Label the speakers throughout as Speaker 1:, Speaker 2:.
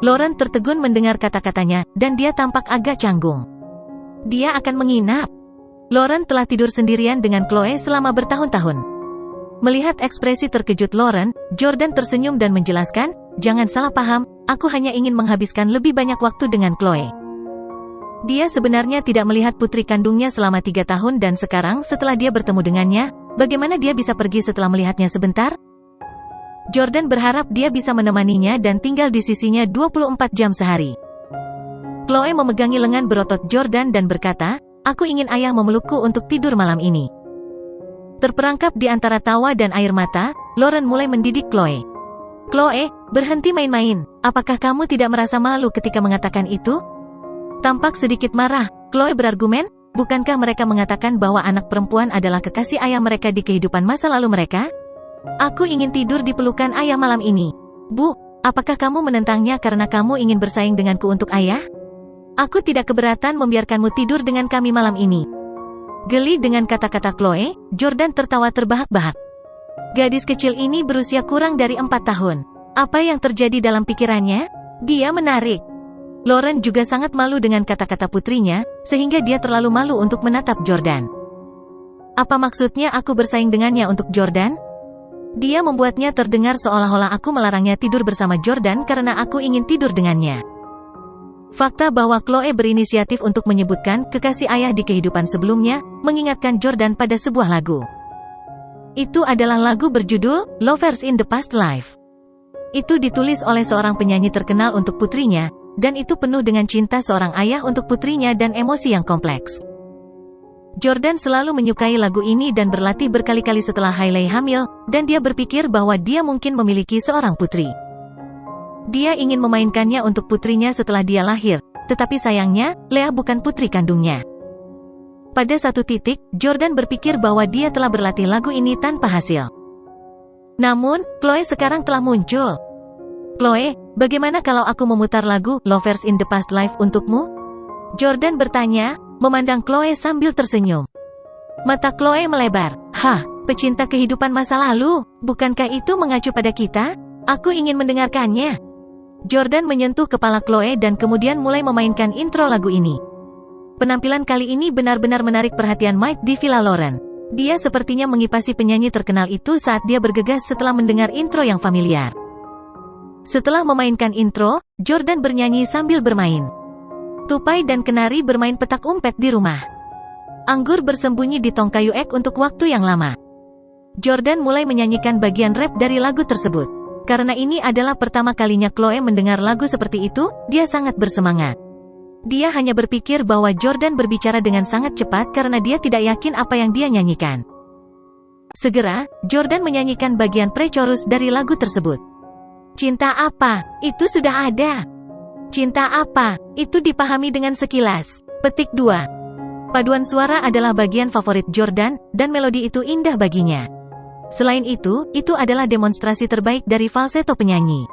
Speaker 1: Lauren tertegun mendengar kata-katanya, dan dia tampak agak canggung. Dia akan menginap. Lauren telah tidur sendirian dengan Chloe selama bertahun-tahun. Melihat ekspresi terkejut Lauren, Jordan tersenyum dan menjelaskan, "Jangan salah paham, aku hanya ingin menghabiskan lebih banyak waktu dengan Chloe." Dia sebenarnya tidak melihat putri kandungnya selama 3 tahun dan sekarang setelah dia bertemu dengannya, bagaimana dia bisa pergi setelah melihatnya sebentar? Jordan berharap dia bisa menemaninya dan tinggal di sisinya 24 jam sehari. Chloe memegangi lengan berotot Jordan dan berkata, "Aku ingin ayah memelukku untuk tidur malam ini." Terperangkap di antara tawa dan air mata, Lauren mulai mendidik Chloe. "Chloe, berhenti main-main. Apakah kamu tidak merasa malu ketika mengatakan itu?" Tampak sedikit marah, Chloe berargumen, "Bukankah mereka mengatakan bahwa anak perempuan adalah kekasih ayah mereka di kehidupan masa lalu mereka? Aku ingin tidur di pelukan ayah malam ini. Bu, apakah kamu menentangnya karena kamu ingin bersaing denganku untuk ayah? Aku tidak keberatan membiarkanmu tidur dengan kami malam ini." Geli dengan kata-kata Chloe, Jordan tertawa terbahak-bahak. Gadis kecil ini berusia kurang dari 4 tahun. Apa yang terjadi dalam pikirannya? Dia menarik. Lauren juga sangat malu dengan kata-kata putrinya, sehingga dia terlalu malu untuk menatap Jordan. "Apa maksudnya aku bersaing dengannya untuk Jordan?" Dia membuatnya terdengar seolah-olah aku melarangnya tidur bersama Jordan karena aku ingin tidur dengannya. Fakta bahwa Chloe berinisiatif untuk menyebutkan kekasih ayah di kehidupan sebelumnya, mengingatkan Jordan pada sebuah lagu. Itu adalah lagu berjudul, Lovers in the Past Life. Itu ditulis oleh seorang penyanyi terkenal untuk putrinya, dan itu penuh dengan cinta seorang ayah untuk putrinya dan emosi yang kompleks. Jordan selalu menyukai lagu ini dan berlatih berkali-kali setelah Hailey hamil, dan dia berpikir bahwa dia mungkin memiliki seorang putri. Dia ingin memainkannya untuk putrinya setelah dia lahir, tetapi sayangnya, Leah bukan putri kandungnya. Pada satu titik, Jordan berpikir bahwa dia telah berlatih lagu ini tanpa hasil. Namun, Chloe sekarang telah muncul. "Chloe, bagaimana kalau aku memutar lagu Lovers in the Past Life untukmu?" Jordan bertanya, memandang Chloe sambil tersenyum. Mata Chloe melebar. "Hah, pecinta kehidupan masa lalu, bukankah itu mengacu pada kita? Aku ingin mendengarkannya." Jordan menyentuh kepala Chloe dan kemudian mulai memainkan intro lagu ini. Penampilan kali ini benar-benar menarik perhatian Mike di Villa Lauren. Dia sepertinya mengipasi penyanyi terkenal itu saat dia bergegas setelah mendengar intro yang familiar. Setelah memainkan intro, Jordan bernyanyi sambil bermain. Tupai dan kenari bermain petak umpet di rumah. Anggur bersembunyi di tong kayu ek untuk waktu yang lama. Jordan mulai menyanyikan bagian rap dari lagu tersebut. Karena ini adalah pertama kalinya Chloe mendengar lagu seperti itu, dia sangat bersemangat. Dia hanya berpikir bahwa Jordan berbicara dengan sangat cepat karena dia tidak yakin apa yang dia nyanyikan. Segera, Jordan menyanyikan bagian pre-chorus dari lagu tersebut. "Cinta apa? Itu sudah ada. Cinta apa? Itu dipahami dengan sekilas." Petik 2. Paduan suara adalah bagian favorit Jordan, dan melodi itu indah baginya. Selain itu adalah demonstrasi terbaik dari falsetto penyanyi.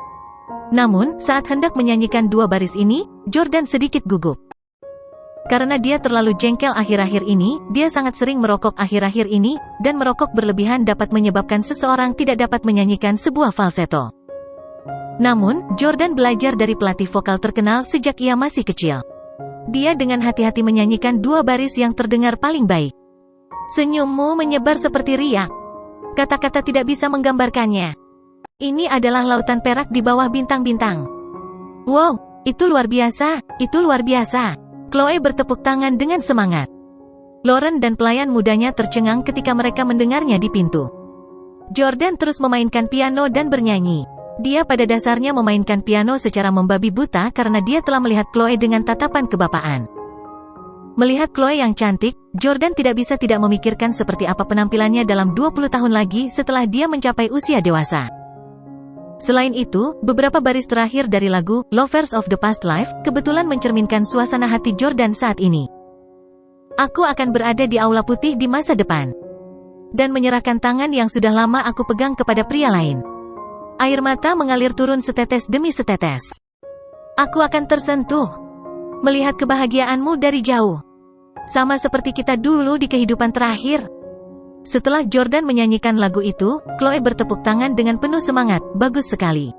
Speaker 1: Namun, saat hendak menyanyikan 2 baris ini, Jordan sedikit gugup. Karena dia terlalu jengkel akhir-akhir ini, dia sangat sering merokok akhir-akhir ini, dan merokok berlebihan dapat menyebabkan seseorang tidak dapat menyanyikan sebuah falsetto. Namun, Jordan belajar dari pelatih vokal terkenal sejak ia masih kecil. Dia dengan hati-hati menyanyikan 2 baris yang terdengar paling baik. "Senyummu menyebar seperti riak. Kata-kata tidak bisa menggambarkannya. Ini adalah lautan perak di bawah bintang-bintang. Wow, itu luar biasa, itu luar biasa." Chloe bertepuk tangan dengan semangat. Lauren dan pelayan mudanya tercengang ketika mereka mendengarnya di pintu. Jordan terus memainkan piano dan bernyanyi. Dia pada dasarnya memainkan piano secara membabi buta karena dia telah melihat Chloe dengan tatapan kebapaan. Melihat Chloe yang cantik, Jordan tidak bisa tidak memikirkan seperti apa penampilannya dalam 20 tahun lagi setelah dia mencapai usia dewasa. Selain itu, beberapa baris terakhir dari lagu Lovers of the Past Life kebetulan mencerminkan suasana hati Jordan saat ini. "Aku akan berada di aula putih di masa depan dan menyerahkan tangan yang sudah lama aku pegang kepada pria lain. Air mata mengalir turun setetes demi setetes. Aku akan tersentuh melihat kebahagiaanmu dari jauh, sama seperti kita dulu di kehidupan terakhir." Setelah Jordan menyanyikan lagu itu, Chloe bertepuk tangan dengan penuh semangat. "Bagus sekali.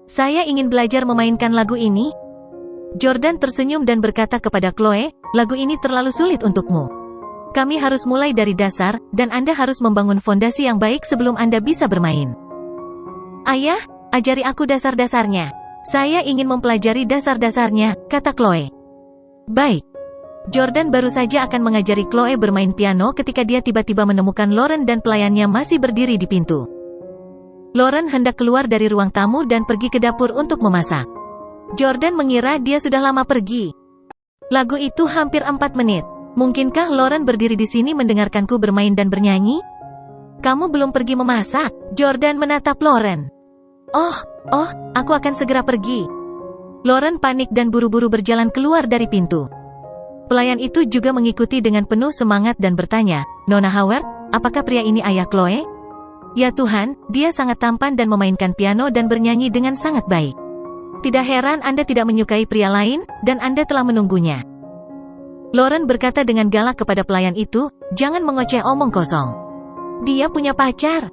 Speaker 1: Saya ingin belajar memainkan lagu ini. Jordan tersenyum dan berkata kepada Chloe, lagu ini terlalu sulit untukmu. Kami harus mulai dari dasar, dan Anda harus membangun fondasi yang baik sebelum Anda bisa bermain. Ayah, ajari aku dasar-dasarnya. Saya ingin mempelajari dasar-dasarnya, kata Chloe. Baik. Jordan baru saja akan mengajari Chloe bermain piano ketika dia tiba-tiba menemukan Lauren dan pelayannya masih berdiri di pintu. Lauren hendak keluar dari ruang tamu dan pergi ke dapur untuk memasak. Jordan mengira dia sudah lama pergi. Lagu itu hampir 4 menit. Mungkinkah Lauren berdiri di sini mendengarkanku bermain dan bernyanyi? Kamu belum pergi memasak? Jordan menatap Lauren. Oh, aku akan segera pergi. Lauren panik dan buru-buru berjalan keluar dari pintu. Pelayan itu juga mengikuti dengan penuh semangat dan bertanya, Nona Howard, apakah pria ini ayah Chloe? Ya Tuhan, dia sangat tampan dan memainkan piano dan bernyanyi dengan sangat baik. Tidak heran Anda tidak menyukai pria lain, dan Anda telah menunggunya. Lauren berkata dengan galak kepada pelayan itu, jangan mengoceh omong kosong. Dia punya pacar.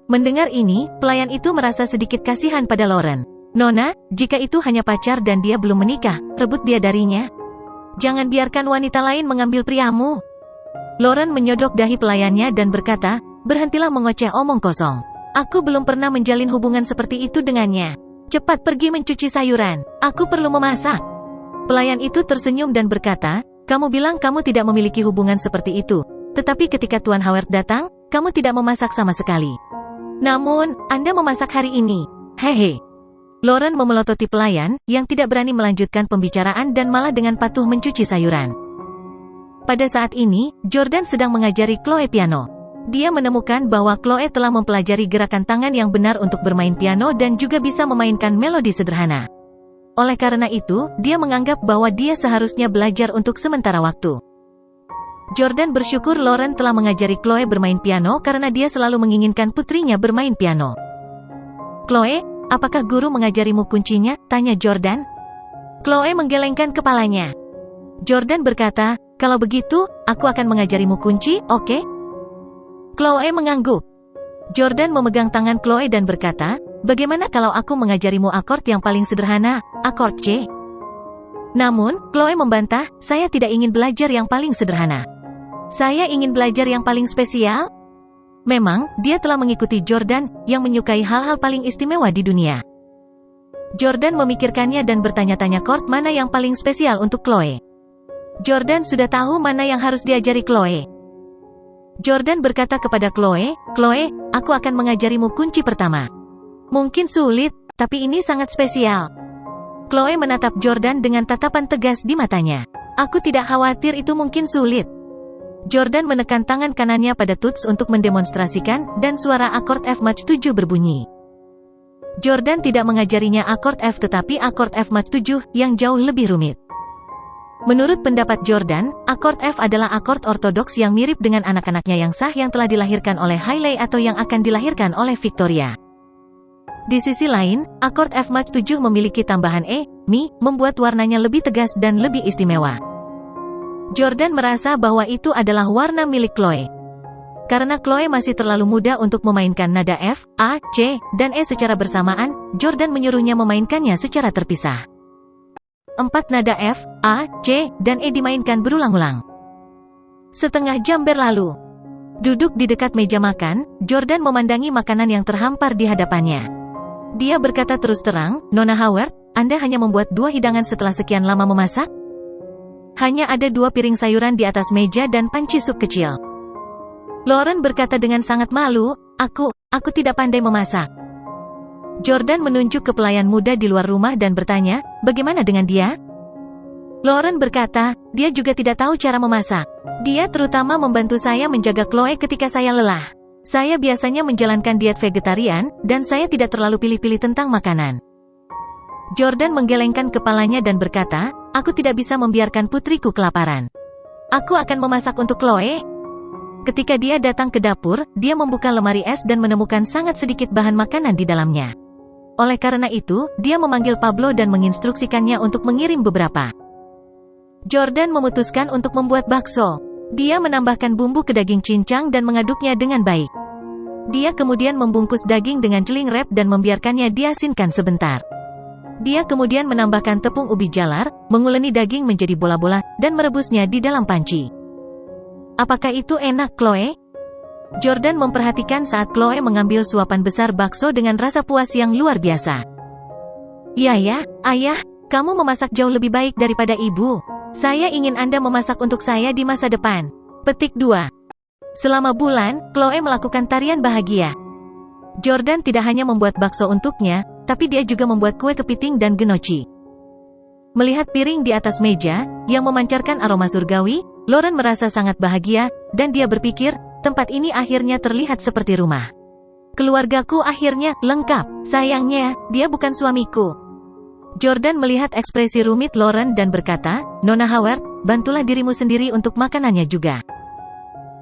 Speaker 1: Mendengar ini, pelayan itu merasa sedikit kasihan pada Lauren. Nona, jika itu hanya pacar dan dia belum menikah, rebut dia darinya. Jangan biarkan wanita lain mengambil priamu. Lauren menyodok dahi pelayannya dan berkata, berhentilah mengoceh omong kosong. Aku belum pernah menjalin hubungan seperti itu dengannya. Cepat pergi mencuci sayuran, aku perlu memasak. Pelayan itu tersenyum dan berkata, kamu bilang kamu tidak memiliki hubungan seperti itu. Tetapi ketika Tuan Howard datang, kamu tidak memasak sama sekali. Namun, Anda memasak hari ini. Hehe. Lauren memelototi pelayan, yang tidak berani melanjutkan pembicaraan dan malah dengan patuh mencuci sayuran. Pada saat ini, Jordan sedang mengajari Chloe piano. Dia menemukan bahwa Chloe telah mempelajari gerakan tangan yang benar untuk bermain piano dan juga bisa memainkan melodi sederhana. Oleh karena itu, dia menganggap bahwa dia seharusnya belajar untuk sementara waktu. Jordan bersyukur Lauren telah mengajari Chloe bermain piano karena dia selalu menginginkan putrinya bermain piano. Chloe, apakah guru mengajarimu kuncinya? Tanya Jordan. Chloe menggelengkan kepalanya. Jordan berkata, kalau begitu, aku akan mengajarimu kunci, oke? Chloe mengangguk. Jordan memegang tangan Chloe dan berkata, bagaimana kalau aku mengajarimu akord yang paling sederhana, akord C? Namun, Chloe membantah, saya tidak ingin belajar yang paling sederhana. Saya ingin belajar yang paling spesial. Memang, dia telah mengikuti Jordan, yang menyukai hal-hal paling istimewa di dunia. Jordan memikirkannya dan bertanya-tanya chord mana yang paling spesial untuk Chloe. Jordan sudah tahu mana yang harus diajari Chloe. Jordan berkata kepada Chloe, Chloe, aku akan mengajarimu kunci pertama. Mungkin sulit, tapi ini sangat spesial. Chloe menatap Jordan dengan tatapan tegas di matanya. Aku tidak khawatir itu mungkin sulit. Jordan menekan tangan kanannya pada tuts untuk mendemonstrasikan, dan suara akord F maj 7 berbunyi. Jordan tidak mengajarinya akord F tetapi akord F maj 7, yang jauh lebih rumit. Menurut pendapat Jordan, akord F adalah akord ortodoks yang mirip dengan anak-anaknya yang sah yang telah dilahirkan oleh Hailey atau yang akan dilahirkan oleh Victoria. Di sisi lain, akord F maj 7 memiliki tambahan E, Mi, membuat warnanya lebih tegas dan lebih istimewa. Jordan merasa bahwa itu adalah warna milik Chloe. Karena Chloe masih terlalu muda untuk memainkan nada F, A, C, dan E secara bersamaan, Jordan menyuruhnya memainkannya secara terpisah. 4 nada F, A, C, dan E dimainkan berulang-ulang. Setengah jam berlalu. Duduk di dekat meja makan, Jordan memandangi makanan yang terhampar di hadapannya. Dia berkata terus terang, Nona Howard, Anda hanya membuat 2 hidangan setelah sekian lama memasak? Hanya ada 2 piring sayuran di atas meja dan panci sup kecil. Lauren berkata dengan sangat malu, aku tidak pandai memasak. Jordan menunjuk ke pelayan muda di luar rumah dan bertanya, bagaimana dengan dia? Lauren berkata, dia juga tidak tahu cara memasak. Dia terutama membantu saya menjaga Chloe ketika saya lelah. Saya biasanya menjalankan diet vegetarian, dan saya tidak terlalu pilih-pilih tentang makanan. Jordan menggelengkan kepalanya dan berkata, aku tidak bisa membiarkan putriku kelaparan. Aku akan memasak untuk Chloe. Ketika dia datang ke dapur, dia membuka lemari es dan menemukan sangat sedikit bahan makanan di dalamnya. Oleh karena itu, dia memanggil Pablo dan menginstruksikannya untuk mengirim beberapa. Jordan memutuskan untuk membuat bakso. Dia menambahkan bumbu ke daging cincang dan mengaduknya dengan baik. Dia kemudian membungkus daging dengan celing wrap dan membiarkannya diasinkan sebentar. Dia kemudian menambahkan tepung ubi jalar, menguleni daging menjadi bola-bola, dan merebusnya di dalam panci. Apakah itu enak, Chloe? Jordan memperhatikan saat Chloe mengambil suapan besar bakso dengan rasa puas yang luar biasa. Ya, ayah, kamu memasak jauh lebih baik daripada ibu. Saya ingin Anda memasak untuk saya di masa depan. Petik 2. Selama bulan, Chloe melakukan tarian bahagia. Jordan tidak hanya membuat bakso untuknya, tapi dia juga membuat kue kepiting dan gnocchi. Melihat piring di atas meja, yang memancarkan aroma surgawi, Lauren merasa sangat bahagia, dan dia berpikir, tempat ini akhirnya terlihat seperti rumah. Keluargaku akhirnya lengkap. Sayangnya, dia bukan suamiku. Jordan melihat ekspresi rumit Lauren dan berkata, Nona Howard, bantulah dirimu sendiri untuk makanannya juga.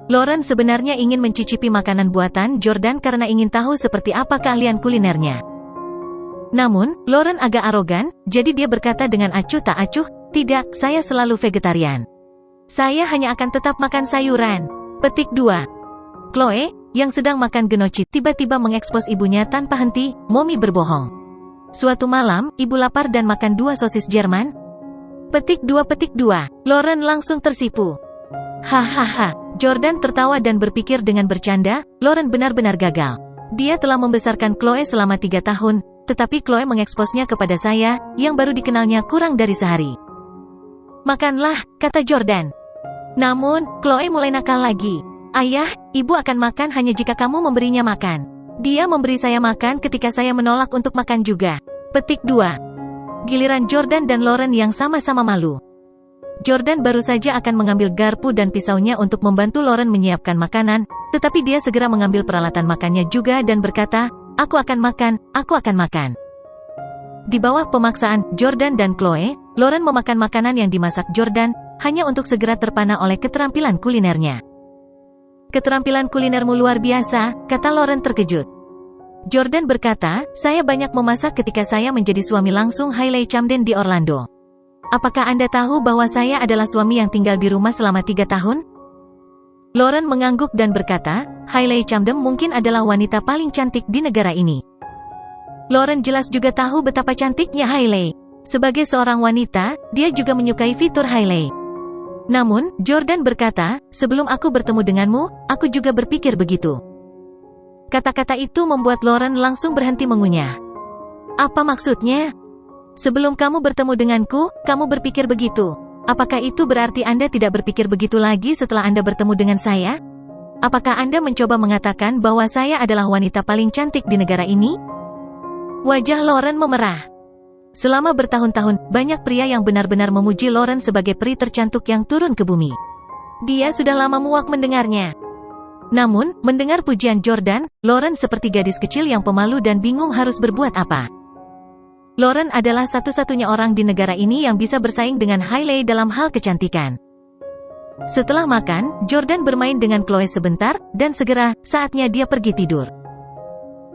Speaker 1: Lauren sebenarnya ingin mencicipi makanan buatan Jordan karena ingin tahu seperti apa keahlian kulinernya. Namun, Lauren agak arogan, jadi dia berkata dengan acuh tak acuh, tidak, saya selalu vegetarian. Saya hanya akan tetap makan sayuran. Petik 2. Chloe, yang sedang makan gnocchi, tiba-tiba mengekspos ibunya tanpa henti, Mommy berbohong. Suatu malam, ibu lapar dan makan 2 sosis Jerman. Petik 2. Lauren langsung tersipu. Hahaha, Jordan tertawa dan berpikir dengan bercanda, Lauren benar-benar gagal. Dia telah membesarkan Chloe selama 3 tahun, tetapi Chloe mengeksposnya kepada saya, yang baru dikenalnya kurang dari sehari. Makanlah, kata Jordan. Namun, Chloe mulai nakal lagi. Ayah, ibu akan makan hanya jika kamu memberinya makan. Dia memberi saya makan ketika saya menolak untuk makan juga. Petik 2. Giliran Jordan dan Lauren yang sama-sama malu. Jordan baru saja akan mengambil garpu dan pisaunya untuk membantu Lauren menyiapkan makanan, tetapi dia segera mengambil peralatan makannya juga dan berkata, aku akan makan. Di bawah pemaksaan Jordan dan Chloe, Lauren memakan makanan yang dimasak Jordan, hanya untuk segera terpana oleh keterampilan kulinernya. Keterampilan kulinermu luar biasa, kata Lauren terkejut. Jordan berkata, saya banyak memasak ketika saya menjadi suami langsung Hailey Camden di Orlando. Apakah Anda tahu bahwa saya adalah suami yang tinggal di rumah selama 3 tahun? Lauren mengangguk dan berkata, Hailey Camden mungkin adalah wanita paling cantik di negara ini. Lauren jelas juga tahu betapa cantiknya Hailey. Sebagai seorang wanita, dia juga menyukai fitur Hailey. Namun, Jordan berkata, sebelum aku bertemu denganmu, aku juga berpikir begitu. Kata-kata itu membuat Lauren langsung berhenti mengunyah. Apa maksudnya? Sebelum kamu bertemu denganku, kamu berpikir begitu. Apakah itu berarti Anda tidak berpikir begitu lagi setelah Anda bertemu dengan saya? Apakah Anda mencoba mengatakan bahwa saya adalah wanita paling cantik di negara ini? Wajah Lauren memerah. Selama bertahun-tahun, banyak pria yang benar-benar memuji Lauren sebagai peri tercantik yang turun ke bumi. Dia sudah lama muak mendengarnya. Namun, mendengar pujian Jordan, Lauren seperti gadis kecil yang pemalu dan bingung harus berbuat apa. Lauren adalah satu-satunya orang di negara ini yang bisa bersaing dengan Hailey dalam hal kecantikan. Setelah makan, Jordan bermain dengan Chloe sebentar, dan segera, saatnya dia pergi tidur.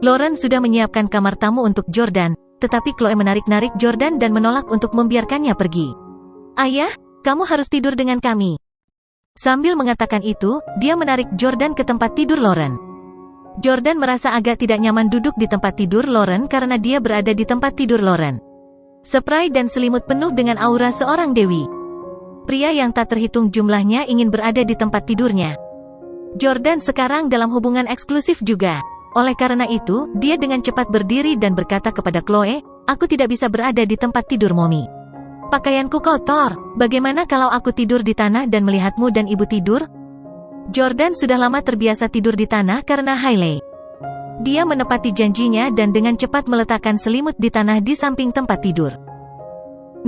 Speaker 1: Lauren sudah menyiapkan kamar tamu untuk Jordan, tetapi Chloe menarik-narik Jordan dan menolak untuk membiarkannya pergi. Ayah, kamu harus tidur dengan kami. Sambil mengatakan itu, dia menarik Jordan ke tempat tidur Lauren. Jordan merasa agak tidak nyaman duduk di tempat tidur Lauren karena dia berada di tempat tidur Lauren. Spray dan selimut penuh dengan aura seorang dewi. Pria yang tak terhitung jumlahnya ingin berada di tempat tidurnya. Jordan sekarang dalam hubungan eksklusif juga. Oleh karena itu, dia dengan cepat berdiri dan berkata kepada Chloe, aku tidak bisa berada di tempat tidur Mommy. Pakaianku kotor, bagaimana kalau aku tidur di tanah dan melihatmu dan ibu tidur? Jordan sudah lama terbiasa tidur di tanah karena Hailey. Dia menepati janjinya dan dengan cepat meletakkan selimut di tanah di samping tempat tidur.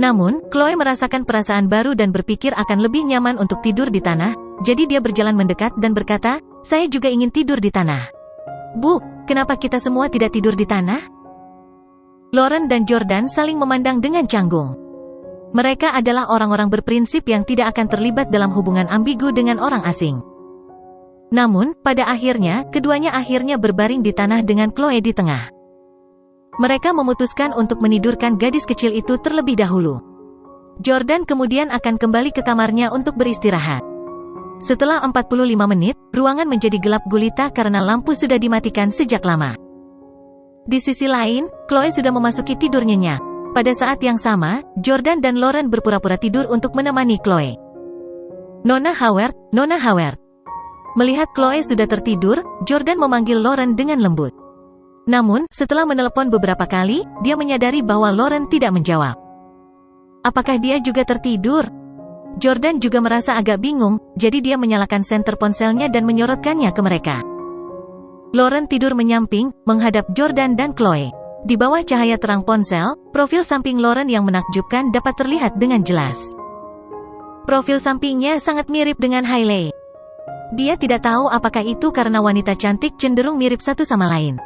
Speaker 1: Namun, Chloe merasakan perasaan baru dan berpikir akan lebih nyaman untuk tidur di tanah, jadi dia berjalan mendekat dan berkata, saya juga ingin tidur di tanah. Bu, kenapa kita semua tidak tidur di tanah? Lauren dan Jordan saling memandang dengan canggung. Mereka adalah orang-orang berprinsip yang tidak akan terlibat dalam hubungan ambigu dengan orang asing. Namun, pada akhirnya, keduanya akhirnya berbaring di tanah dengan Chloe di tengah. Mereka memutuskan untuk menidurkan gadis kecil itu terlebih dahulu. Jordan kemudian akan kembali ke kamarnya untuk beristirahat. Setelah 45 menit, ruangan menjadi gelap gulita karena lampu sudah dimatikan sejak lama. Di sisi lain, Chloe sudah memasuki tidur nyenyak. Pada saat yang sama, Jordan dan Lauren berpura-pura tidur untuk menemani Chloe. Nona Howard, Nona Howard. Melihat Chloe sudah tertidur, Jordan memanggil Lauren dengan lembut. Namun, setelah menelepon beberapa kali, dia menyadari bahwa Lauren tidak menjawab. Apakah dia juga tertidur? Jordan juga merasa agak bingung, jadi dia menyalakan senter ponselnya dan menyorotkannya ke mereka. Lauren tidur menyamping, menghadap Jordan dan Chloe. Di bawah cahaya terang ponsel, profil samping Lauren yang menakjubkan dapat terlihat dengan jelas. Profil sampingnya sangat mirip dengan Hailey. Dia tidak tahu apakah itu karena wanita cantik cenderung mirip satu sama lain.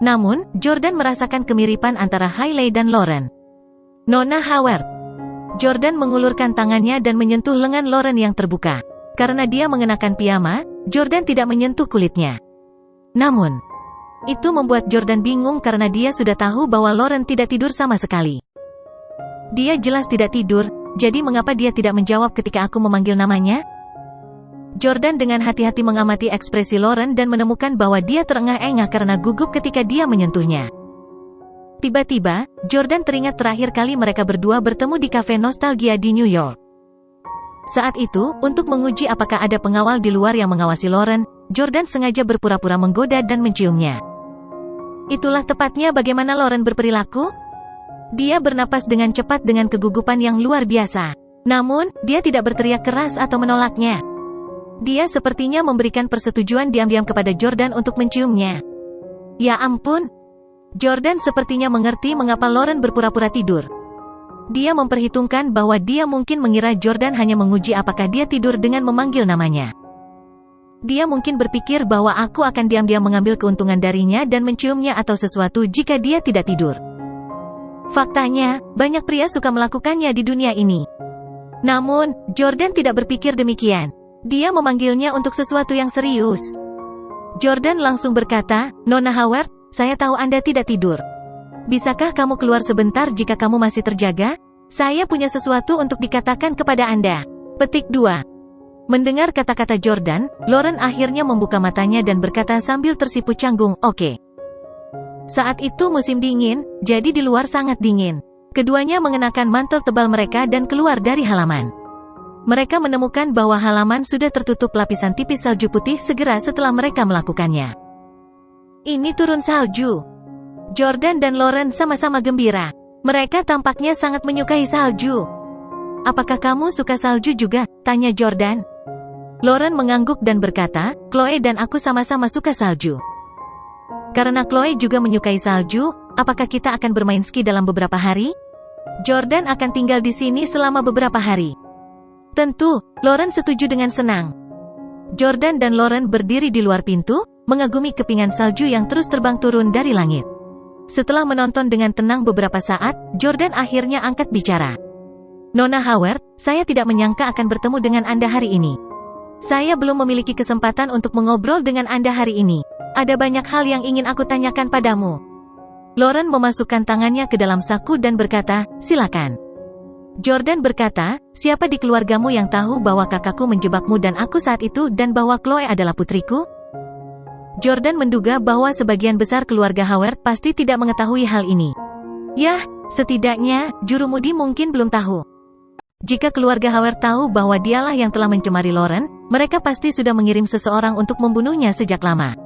Speaker 1: Namun, Jordan merasakan kemiripan antara Hailey dan Lauren. Nona Howard. Jordan mengulurkan tangannya dan menyentuh lengan Lauren yang terbuka. Karena dia mengenakan piyama, Jordan tidak menyentuh kulitnya. Namun, itu membuat Jordan bingung karena dia sudah tahu bahwa Lauren tidak tidur sama sekali. Dia jelas tidak tidur, jadi mengapa dia tidak menjawab ketika aku memanggil namanya? Jordan dengan hati-hati mengamati ekspresi Lauren dan menemukan bahwa dia terengah-engah karena gugup ketika dia menyentuhnya. Tiba-tiba, Jordan teringat terakhir kali mereka berdua bertemu di kafe nostalgia di New York. Saat itu, untuk menguji apakah ada pengawal di luar yang mengawasi Lauren, Jordan sengaja berpura-pura menggoda dan menciumnya. Itulah tepatnya bagaimana Lauren berperilaku. Dia bernapas dengan cepat dengan kegugupan yang luar biasa. Namun, dia tidak berteriak keras atau menolaknya. Dia sepertinya memberikan persetujuan diam-diam kepada Jordan untuk menciumnya. Ya ampun. Jordan sepertinya mengerti mengapa Lauren berpura-pura tidur. Dia memperhitungkan bahwa dia mungkin mengira Jordan hanya menguji apakah dia tidur dengan memanggil namanya. Dia mungkin berpikir bahwa aku akan diam-diam mengambil keuntungan darinya dan menciumnya atau sesuatu jika dia tidak tidur. Faktanya, banyak pria suka melakukannya di dunia ini. Namun, Jordan tidak berpikir demikian. Dia memanggilnya untuk sesuatu yang serius. Jordan langsung berkata, Nona Howard, saya tahu Anda tidak tidur. Bisakah kamu keluar sebentar jika kamu masih terjaga? Saya punya sesuatu untuk dikatakan kepada Anda. Petik 2. Mendengar kata-kata Jordan, Lauren akhirnya membuka matanya dan berkata sambil tersipu canggung, oke. Saat itu musim dingin, jadi di luar sangat dingin. Keduanya mengenakan mantel tebal mereka dan keluar dari halaman. Mereka menemukan bahwa halaman sudah tertutup lapisan tipis salju putih segera setelah mereka melakukannya. Ini turun salju. Jordan dan Lauren sama-sama gembira. Mereka tampaknya sangat menyukai salju. Apakah kamu suka salju juga? Tanya Jordan. Lauren mengangguk dan berkata, Chloe dan aku sama-sama suka salju. Karena Chloe juga menyukai salju, apakah kita akan bermain ski dalam beberapa hari? Jordan akan tinggal di sini selama beberapa hari. Tentu, Lauren setuju dengan senang. Jordan dan Lauren berdiri di luar pintu, mengagumi kepingan salju yang terus terbang turun dari langit. Setelah menonton dengan tenang beberapa saat, Jordan akhirnya angkat bicara. Nona Howard, saya tidak menyangka akan bertemu dengan Anda hari ini. Saya belum memiliki kesempatan untuk mengobrol dengan Anda hari ini. Ada banyak hal yang ingin aku tanyakan padamu. Lauren memasukkan tangannya ke dalam saku dan berkata, silakan. Jordan berkata, siapa di keluargamu yang tahu bahwa kakakku menjebakmu dan aku saat itu dan bahwa Chloe adalah putriku? Jordan menduga bahwa sebagian besar keluarga Howard pasti tidak mengetahui hal ini. Yah, setidaknya, jurumudi mungkin belum tahu. Jika keluarga Howard tahu bahwa dialah yang telah mencemari Lauren, mereka pasti sudah mengirim seseorang untuk membunuhnya sejak lama.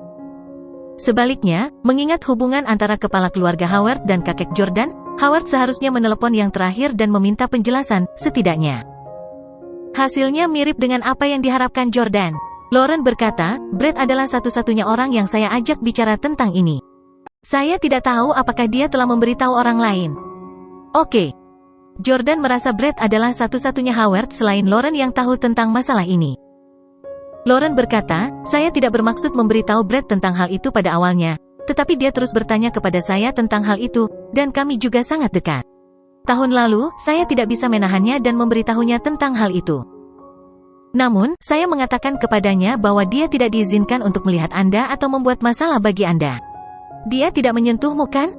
Speaker 1: Sebaliknya, mengingat hubungan antara kepala keluarga Howard dan kakek Jordan, Howard seharusnya menelepon yang terakhir dan meminta penjelasan, setidaknya. Hasilnya mirip dengan apa yang diharapkan Jordan. Lauren berkata, Brett adalah satu-satunya orang yang saya ajak bicara tentang ini. Saya tidak tahu apakah dia telah memberitahu orang lain. Oke. Jordan merasa Brett adalah satu-satunya Howard selain Lauren yang tahu tentang masalah ini. Lauren berkata, saya tidak bermaksud memberitahu Brett tentang hal itu pada awalnya. Tetapi dia terus bertanya kepada saya tentang hal itu, dan kami juga sangat dekat. Tahun lalu, saya tidak bisa menahannya dan memberitahunya tentang hal itu. Namun, saya mengatakan kepadanya bahwa dia tidak diizinkan untuk melihat Anda atau membuat masalah bagi Anda. Dia tidak menyentuhmu kan?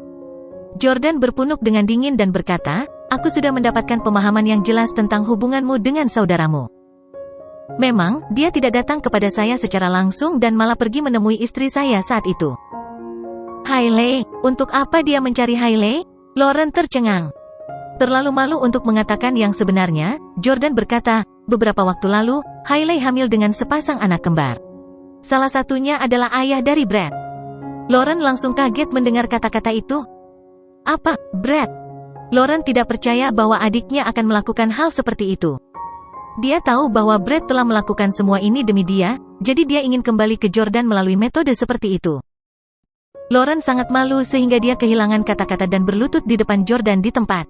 Speaker 1: Jordan berpunuk dengan dingin dan berkata, aku sudah mendapatkan pemahaman yang jelas tentang hubunganmu dengan saudaramu. Memang, dia tidak datang kepada saya secara langsung dan malah pergi menemui istri saya saat itu. Hailey, untuk apa dia mencari Hailey? Lauren tercengang. Terlalu malu untuk mengatakan yang sebenarnya, Jordan berkata, beberapa waktu lalu, Hailey hamil dengan sepasang anak kembar. Salah satunya adalah ayah dari Brad. Lauren langsung kaget mendengar kata-kata itu. Apa, Brad? Lauren tidak percaya bahwa adiknya akan melakukan hal seperti itu. Dia tahu bahwa Brad telah melakukan semua ini demi dia, jadi dia ingin kembali ke Jordan melalui metode seperti itu. Lauren sangat malu sehingga dia kehilangan kata-kata dan berlutut di depan Jordan di tempat.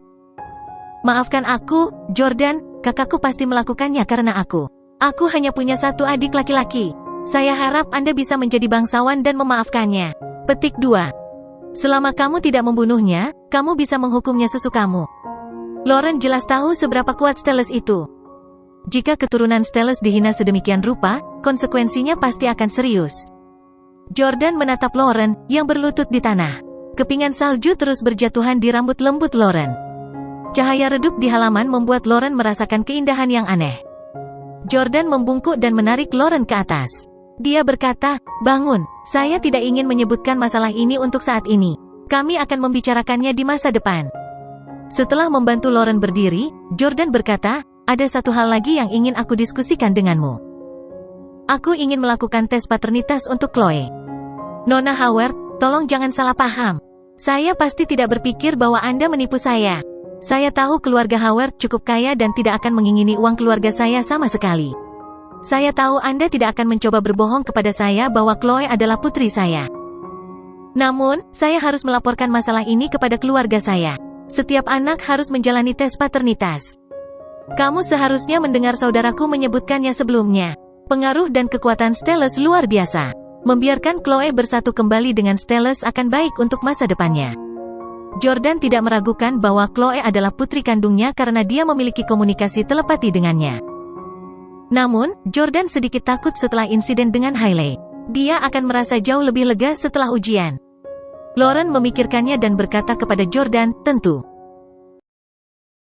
Speaker 1: Maafkan aku, Jordan, kakakku pasti melakukannya karena aku. Aku hanya punya satu adik laki-laki. Saya harap Anda bisa menjadi bangsawan dan memaafkannya. Petik 2. Selama kamu tidak membunuhnya, kamu bisa menghukumnya sesukamu. Lauren jelas tahu seberapa kuat Stellus itu. Jika keturunan Stellus dihina sedemikian rupa, konsekuensinya pasti akan serius. Jordan menatap Lauren, yang berlutut di tanah. Kepingan salju terus berjatuhan di rambut lembut Lauren. Cahaya redup di halaman membuat Lauren merasakan keindahan yang aneh. Jordan membungkuk dan menarik Lauren ke atas. Dia berkata, bangun, saya tidak ingin menyebutkan masalah ini untuk saat ini. Kami akan membicarakannya di masa depan. Setelah membantu Lauren berdiri, Jordan berkata, ada satu hal lagi yang ingin aku diskusikan denganmu. Aku ingin melakukan tes paternitas untuk Chloe. Nona Howard, tolong jangan salah paham. Saya pasti tidak berpikir bahwa Anda menipu saya. Saya tahu keluarga Howard cukup kaya dan tidak akan mengingini uang keluarga saya sama sekali. Saya tahu Anda tidak akan mencoba berbohong kepada saya bahwa Chloe adalah putri saya. Namun, saya harus melaporkan masalah ini kepada keluarga saya. Setiap anak harus menjalani tes paternitas. Kamu seharusnya mendengar saudaraku menyebutkannya sebelumnya. Pengaruh dan kekuatan Stellus luar biasa. Membiarkan Chloe bersatu kembali dengan Stellus akan baik untuk masa depannya. Jordan tidak meragukan bahwa Chloe adalah putri kandungnya karena dia memiliki komunikasi telepati dengannya. Namun, Jordan sedikit takut setelah insiden dengan Hailey. Dia akan merasa jauh lebih lega setelah ujian. Lauren memikirkannya dan berkata kepada Jordan, tentu.